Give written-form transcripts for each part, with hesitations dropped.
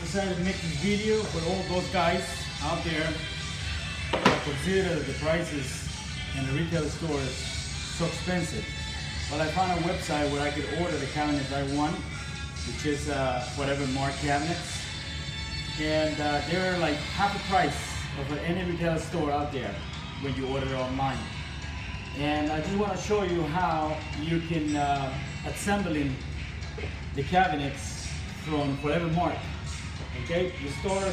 decided to make this video for all those guys out there that consider the prices in the retail stores so expensive. Well, I found a website where I could order the cabinets I want, which is whatever mark cabinets, and they're like half the price of any retail store out there when you order it online. And I just want to show you how you can assembling the cabinets from whatever mark. Okay, you start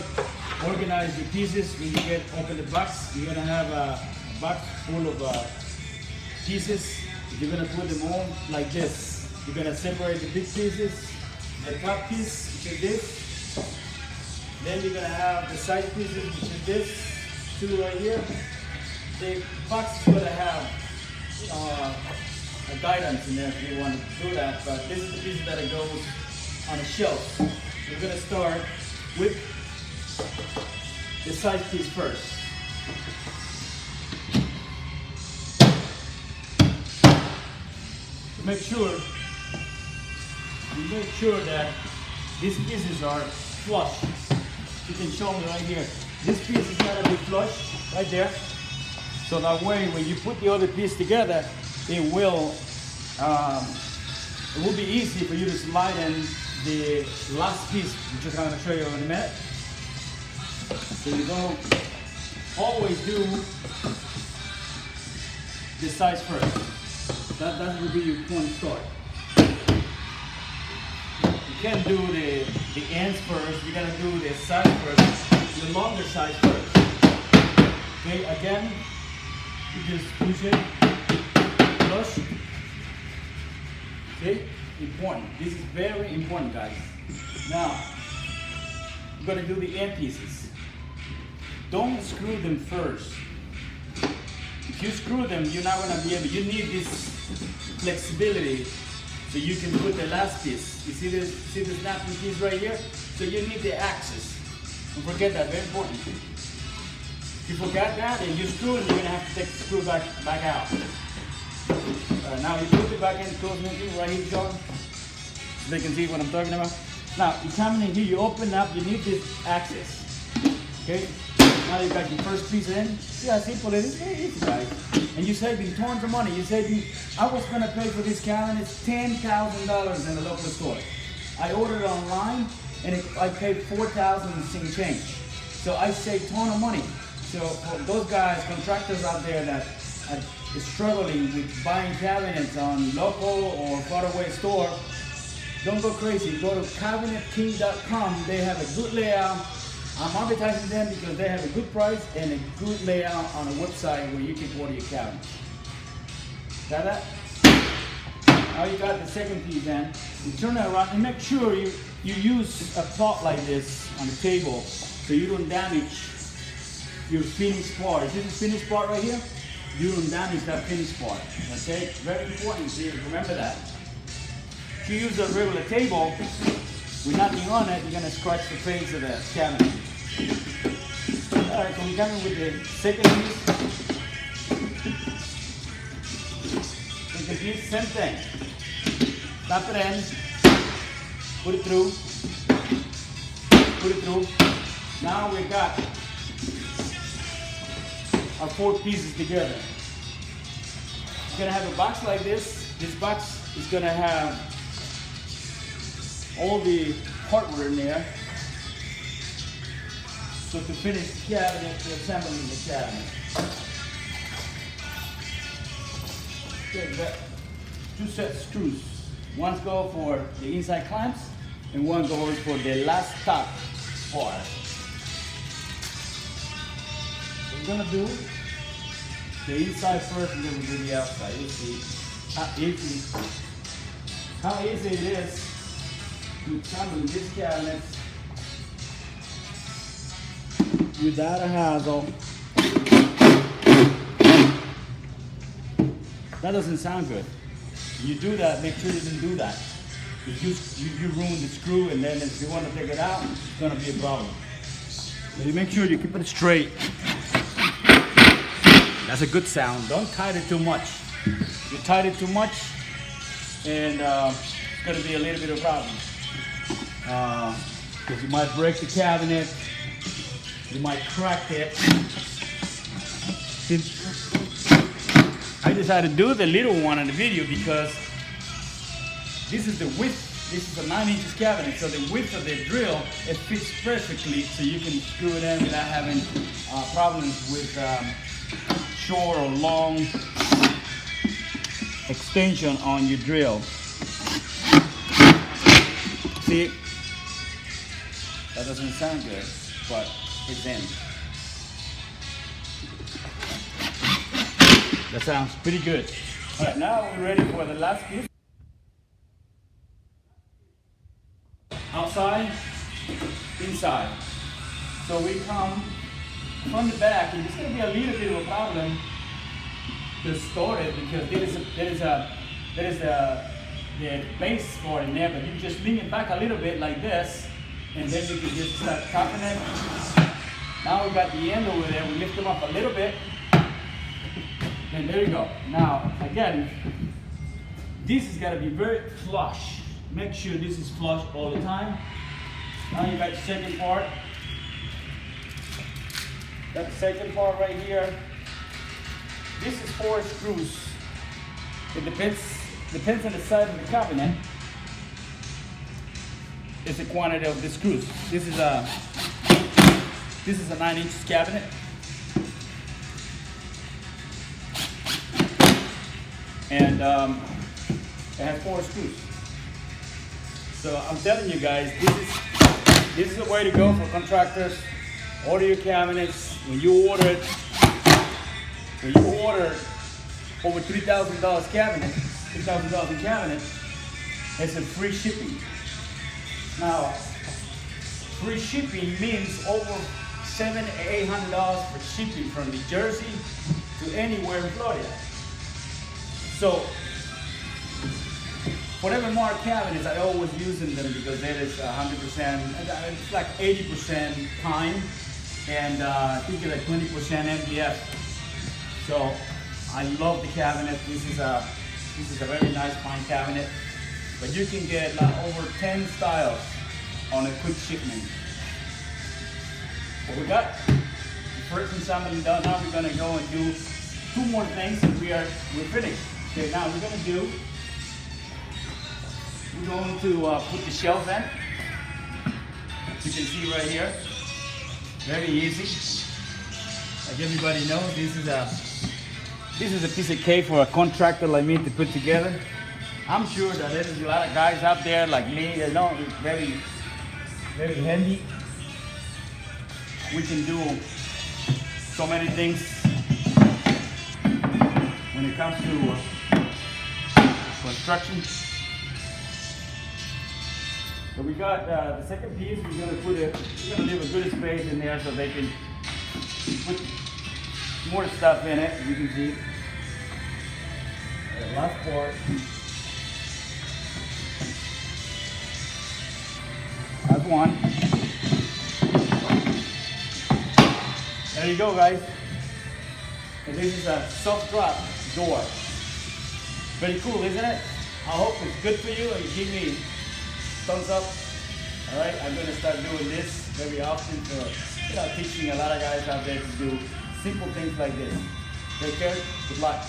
organize your pieces. When you open the box, you're gonna have a box full of pieces. You're gonna put them all like this. You're gonna separate the big pieces, the top piece, which is this. Then you're gonna have the side pieces, which is this, two right here. The box is gonna have a guidance in there if you want to do that, but this is the piece that it goes on a shelf. So we're going to start with the side piece first. Make sure that these pieces are flush. You can show me right here. This piece is gotta be flush right there. So that way, when you put the other piece together, it will be easy for you to slide in the last piece, which I'm going to show you in a minute. So you don't always do the sides first. That will be your point start. You can't do the ends first. You gotta do the side first, the longer side first. Okay, again. You just push it, flush. See? Important. This is very important, guys. Now, we're gonna do the end pieces. Don't screw them first. If you screw them, you're not gonna be able, you need this flexibility so you can put the last piece. You see this snapping piece right here? So you need the axis. Don't forget that, very important. If you forgot that and you screw it, you're gonna have to take the screw back out. Now you put it back in close right here, John, so they can see what I'm talking about. Now you come in here, you open up, you need this axis. Okay? Now you got your first piece in. See how simple it is? Very easy, guys. And you're saving tons of money. You're saving, I was gonna pay for this cabinets $10,000 in the local store. I ordered it online and I paid $4,000 and some change. So I saved a ton of money. So for those guys, contractors out there that are struggling with buying cabinets on local or far away store, don't go crazy. Go to cabinetking.com. They have a good layout. I'm advertising them because they have a good price and a good layout on a website where you can order your cabinets. Got that? Now you got the second piece in. You turn it around and make sure you use a pot like this on the table so you don't damage your finished part. See this finished part right here? You don't damage that finished part. Okay? Very important to remember that. If you use a regular table with nothing on it, you're going to scratch the face of the cabinet. Alright, so we're coming with the second piece. Second piece, same thing. Tap it in, put it through, Now we got our four pieces together. You're gonna have a box like this. This box is gonna have all the hardware in there. So to finish the cabinet, to assembling the cabinet. Okay, got two sets of screws. One goes for the inside clamps and one goes for the last top part. We're gonna do the inside first and then we'll do the outside. You'll see how easy it is to assemble this cabinet without a hassle. That doesn't sound good. When you do that, make sure you didn't do that. Because you ruin the screw, and then if you want to take it out, it's going to be a problem. So you make sure you keep it straight. That's a good sound. Don't tighten it too much. You tighten it too much, and it's going to be a little bit of a problem. because you might break the cabinet, you might crack it. I decided to do the little one in the video because this is the width. This is a 9-inch cabinet, so the width of the drill, it fits perfectly, so you can screw it in without having problems with short or long extension on your drill. See, that doesn't sound good, but it's in. That sounds pretty good. All right, now we're ready for the last piece. Outside, inside. So we come from the back, and it's going to be a little bit of a problem to store it because there is the base part in there, but you just lean it back a little bit like this, and then you can just start tapping it. Now we got the end over there. We lift them up a little bit, and there you go. Now again, this has got to be very flush. Make sure this is flush all the time. Now you got the second part. Got the second part right here. This is 4 screws. It depends on the size of the cabinet. It's the quantity of the screws. This is a 9-inch cabinet. And it has 4 screws. So I'm telling you guys, this is the way to go for contractors. Order your cabinets. When you order over $3,000 cabinet, $3,000 cabinet, it's a free shipping. Now, free shipping means over $700 or $800 for shipping from New Jersey to anywhere in Florida. So, whatever mark cabinets, I always using them because that is 100%, it's like 80% pine, and I think it's like 20% MDF. So I love the cabinet. This is a very nice pine cabinet, but you can get like over 10 styles on a quick shipment. What we got? The first assembly done. Now we're gonna go and do 2 more things, and we're finished. Okay, now we're going to put the shelf in. You can see right here. Very easy. Like everybody knows, this is a piece of cake for a contractor like me to put together. I'm sure that there's a lot of guys out there like me, you know, it's very, very handy. We can do so many things when it comes to construction. So we got the second piece. We're gonna leave a good space in there so they can put more stuff in it. You can see the last part. That's one. There you go, guys. And this is a soft drop door. Pretty cool, isn't it? I hope it's good for you and give me thumbs up. All right, I'm gonna start doing this very often for teaching a lot of guys out there to do simple things like this. Take care. Good luck.